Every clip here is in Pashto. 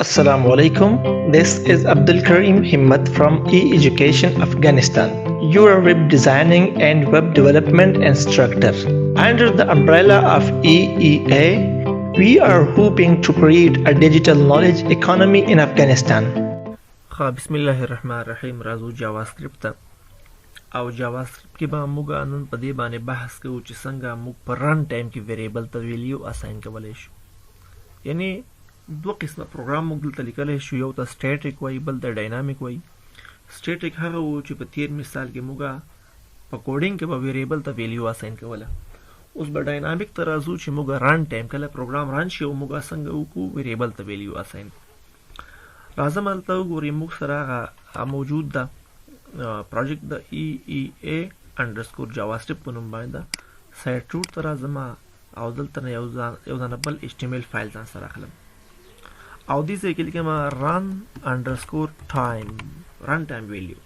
Assalamu alaikum. This is Abdul Karim Himmat from E-Education Afghanistan, your web designing and web development instructor. Under the umbrella of EEA, we are hoping to create a digital knowledge economy in Afghanistan. بسم الله الرحمن الرحیم راځو JavaScript ته او JavaScript کې به موږ نن په دې باندې بحث کوو چې څنګه موږ په رن ټایم کې ویریبل ته ویلیو اساین کولی شو. یعنی دوه قسمه پروګرام موږ دلته لیکلی شو، یو ته سټیټیک وایي بل ته ډاینامیک وایي. سټیټیک هغه و چې په تیر مثال کې موږ په کوډینګ کې به ویریبل ته ویلیو اساین کوله. اوس به ډاینامیک ته راځو چې موږ رن ټایم کله پروګرام رن شي او موږ څنګه وکړو ویریبل ته ویلیو اساین. راځم هلته وګورئ موږ سره هغه موجود ده پروجیکټ د EEA انډرسکور JavaScript په نوم باندې ده. سایټ روټ ته راځم او دلته نه یو ځانه بل HTML فایل ځان سره اخلم او دې ځای کې لیکم run underscore time run time value.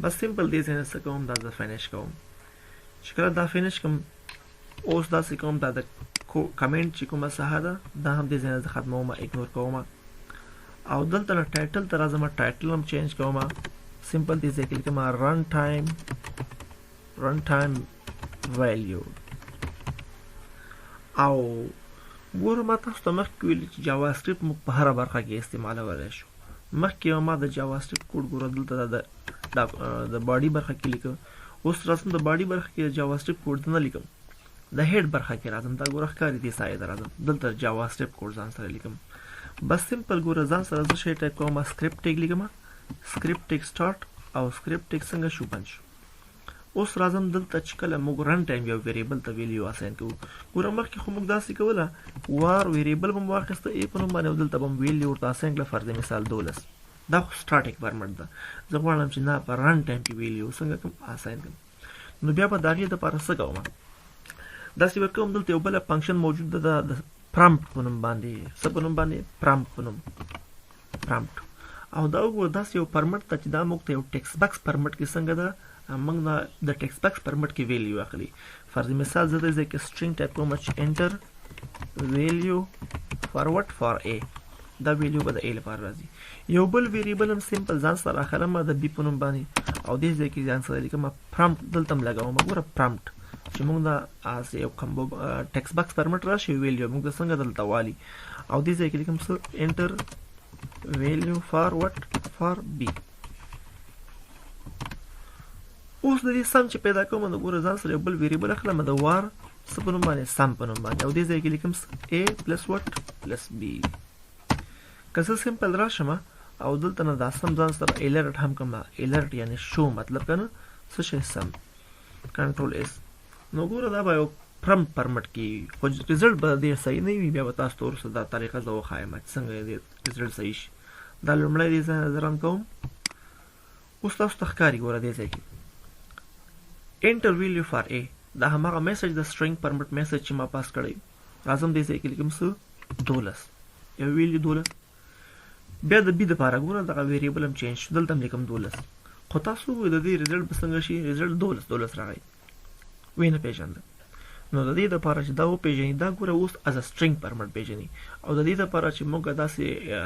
بس سمپل دې ځای نه څه کوم دا زه فینش کوم. چې کله دا فینش کوم اوس داسې کوم دا د کمنټ چې کومه ساحه ده دا هم دې ځای نه زه ختموم اګنور کوم او دلته نه ټایټل ته راځم ټایټل هم چینج کوم. سمپل دې ځای کې لیکم run time value او ګوره ما تاسو ته مخکې ویلي چې JavaScript موږ په هره برخه کې استعمالولی شو. مخکې ما د JavaScript کوډ ګوره دلته د باډي برخه کې لیکم. اوس راځم د باډي برخه کې د JavaScript کوډ نه لیکم، د هیډ برخه کې راځم. دا ګوره ښکاري دې سایه ته راځم دلته JavaScript کوډ ځان سره لیکم. بس سمپل ګوره ځان سره زه شی ټایپ کوم سکرپټ ټیګ لیکم، سکرپټ ټیګ سٹارټ او سکرپټ ټیګ څنګه شو بند شو. اوس راځم دلته چې کله موږ رن ټایم یو ویریبل ته ویلیو اساین کوو. ګوره مخکې خو موږ داسې کوله وار ویریبل به مو واخیسته A په نوم باندې او دلته به مو ویلیو ورته اساین کړه. فرض مثال 12 دا خو سټاټیک فارمټ ده. زه غواړم چې نه په رن ټایم کې ویلیو څنګه کوم اساین کړم. نو بیا به د هغې دپاره څه کوم داسې به کوم دلته یو بله فنکشن موجود ده د پرامپټ په نوم باندې. څه په نوم باندې؟ پرامپټ په نوم پرامپټ. او دا وګوره داسې یو پرمټ ته چې دا موږ ته یو ټیکس باکس پرمټ کې څنګه ده موږ د ټیکس باکس پرمټ کې ویلیو اخلي. فرض مثال زه دې ځای کې سټرینګ ټایپ کوم چې انټر ویلیو فارورډ فار A. دا ویلیو به د A لپاره راځي. یو بل ویریبل هم سمپل ځان سره اخلم د B په نوم باندې او دې ځای کې ځان سره لیکم پرامپټ دلته هم لګوم. ګوره پرامپټ چې موږ د یو کوم ټیکس باکس پرمټ راشي ویلیو موږ د څنګه دلته والي او دې ځای کې لیکم څه انټر ویلیو فارورډ فار B. اوس د دې سم چې پیدا کوم نو ګوره ځان سره یو بل ویریبل اخلم د وار څه په نوم باندې سم په نوم باندې او دې ځای کې لیکم A پلس وټ پلس B. که زه سمپل راشم او دلته نه دا سم ځان سره الرټ هم کوم. الرټ یعنی شو مطلب کنه څه شی سم کنټرول S. نو ګوره دا به یو پرمټ کې خو ریزلټ به ډېر صحیح نه وي. بیا به تاسو ته وروسته دا طریقه زه وښایم چې څنګه دې ریزلټ صحیح شي. دا لومړی دې ځای زه رن کوم. اوس تاسو ته ښکاري ګوره دې ځای کې انټر ویلیو فار A. دا هماغه میسج د سټرینګ پرمټ میسج چې ما پاس کړی. راځم دې ځای کې لیکم څه 12 یو ویلیو 12. بیا د B دپاره ګوره دغه ویریبل هم چینج شو دلته هم لیکم 12. خو تاسو د دې ریزلټ به څنګه شي؟ ریزلټ 12 راغی ویې نه پېژانده. نو د دې دپاره چې دا وپېژني دا ګوره اوس از سټرینګ پرمټ پېژني او د دې دپاره چې موږ داسې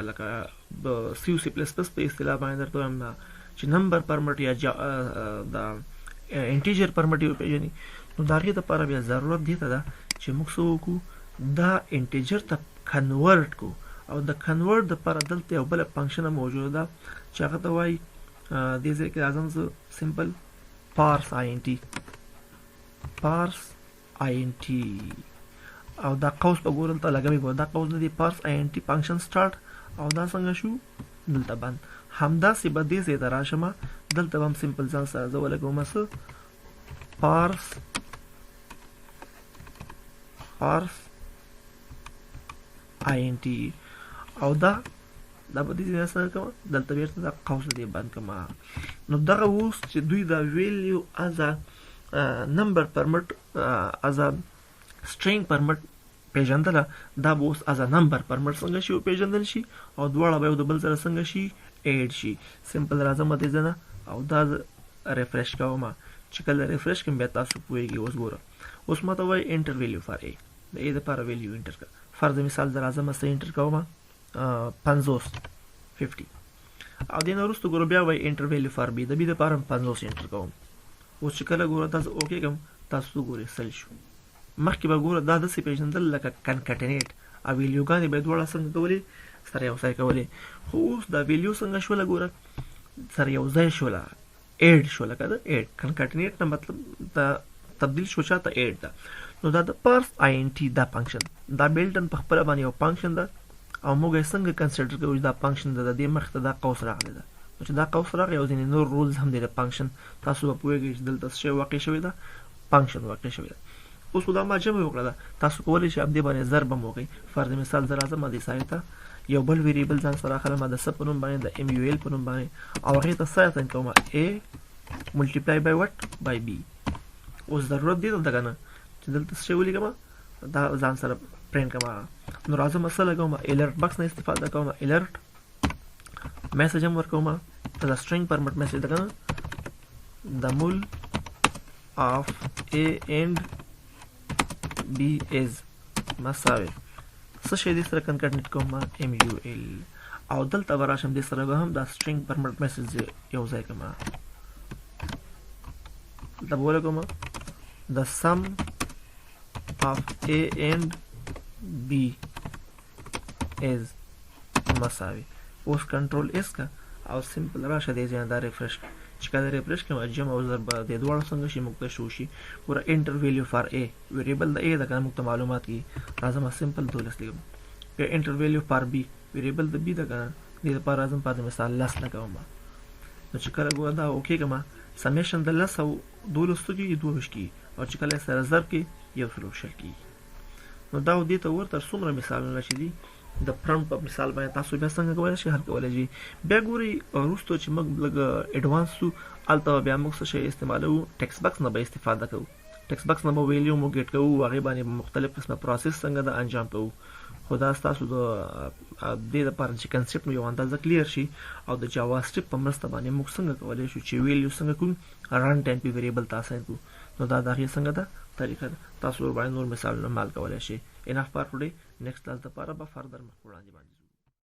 لکه د C او C++ په اصطلاح باندې درته وایم چې نمبر پرمټ یا د انټیجر پرمټ یې وپېژني نو د هغې دپاره بیا ضرورت دې ته ده چې موږ څه وکړو دا انټیجر ته کنورټ کړو او د کنورټ دپاره دلته یو بله فنکشن موجوده ده چې هغه ته وایي دې ځای کې راځم زه سمپل پارس INT او دا قوس به ګوره دلته لګوي. ګوره دا قوس د دې پارس INT فنکشن سټارټ او دا څنګه شو دلته بند. همداسې به دې ځای ته راشم دلته به هم سمپل ځان سره زه ولګوم څه پارس INT او دا به دې ځای سره کوم دلته بیرته دا قوس دې بند کوم. نو دغه اوس چې دوی دا ویلیو از نمبر پرمټ از سټرینګ پرمټ پیژندله دا به اوس از نمبر پرمټ څنګه شي وپېژندل شي او دواړه به یو د بل سره څنګه شي ایډ شي. سمپل راځم دې ځای نه او دا ریفریش کوم. چې کله ریفریش کوم بیا تاسو پوهېږئ. اوس ګوره اوس ماته وایي انټر ویلیو فار A. د A دپاره ویلیو انټر کړه. فرض مثال زه راځم څه انټر کوم 50 او دې نه وروسته ګوره بیا وایي انټر ویلیو فار بي د بي دپاره هم 50 انټر کوم. اوس چې کله ګوره تاسو اوکې کوم تاسو ګورئ سل شو. مخکې به ګوره دا داسې پېژندل لکه کنکټنیټ او ویلیوګانې به یې دواړه څنګه کولې سره یو ځای کولې، خو اوس دا ویلیو څنګه شوله ګوره سره یو ځای شوله ایډ شوله که ده ایډ. کنکټنیټ نه مطلب دا تبدیل شو چاته ایډ ده. نو دا د پارس آی ان ټي دا فنکشن دا بیلټن په خپله باندې یو فنکشن ده او موږ یې څنګه کنسیډر کوو چې دا فنکشن ده. د دې مخې ته دا قوس راغلی ده. نو چې دا قوس راغی او ځینې نور رولز هم دی د فنکشن تاسو به پوهېږئ چې دلته څه شی واقع شوی ده فنکشن واقع شوی ده. اوس خو دا ما جمع وکړه ده تاسو کولی شئ همدې باندې ضرب هم وکړئ. فرض مثال زه راځم دې سایې ته یو بل ویریبل ځان سره اخلم د څه په نوم باندې د ام یو ایل په نوم باندې او هغې ته څه اساین کوم a ملټیپلای بای وټ بای b. اوس ضرورت دی دلته که نه چې دلته څه شی ولیکم دا ځان سره پرنټ کړم. نو راځم څه لګوم الرټ بکس نه استفاده کوم الرټ میسج هم ورکوم د string permit message ده که نه the mul of a and b is مساوي څه شی دې سره کنکټنیټ کوم MUL او دلته به راشم دې سره به هم دا string permit message یو ځای کوم. دلته به ولګوم the sum of a and b is مساوي. اوس کنټرول اس کا او سمپل راشه دې ځای دا ریفرش چې کله ریفرش کوم جمع او ضرب د دواړو څنګه شي موږ ته شو شي. ګوره انټر ویلیو فار a ویریبل د a د کنه موږ ته معلومات کی راځم سمپل 12 لیکم. انټر ویلیو فار b ویریبل د b د کنه دې لپاره راځم په مثال لاس لګوم. نو چې کله ګوره دا اوکې کما سمیشن د لاس او 12 کې 22 کی او چې کله سره ضرب کې یو سلو شل کی. نو دا دې ته ورته څومره مثالونه شي دي د فرم په مثال باندې تاسو بیا څنګه کولای شئ حل کولای شئ. بیا ګورئ وروسته چې موږ لږ ایډوانس شو هلته بیا موږ څه شی استعمالوو ټیکسټ بکس نه به استفاده کوو. ټیکسټ بکس نه به ویلیو موږ ګیټ کوو هغې باندې مختلف قسمه پروسس څنګه ده انجام کوو. خو دا ستاسو د دې دپاره چې کنسپټ مو یو اندازه کلیر شي او د جاوا سکرپټ په مرسته باندې موږ څنګه کولی شو چې ویلیو څنګه کوو رن ټایم پې ویریبل ته اساین کړو. نو دا د هغې څنګه ده طریقه ده. تاسو ورباندې نور مثالونه مال کولی شئ. انف فار ټوډے نیکسټ کلاس دپاره به فردر مخ په وړاندې باندې ځو.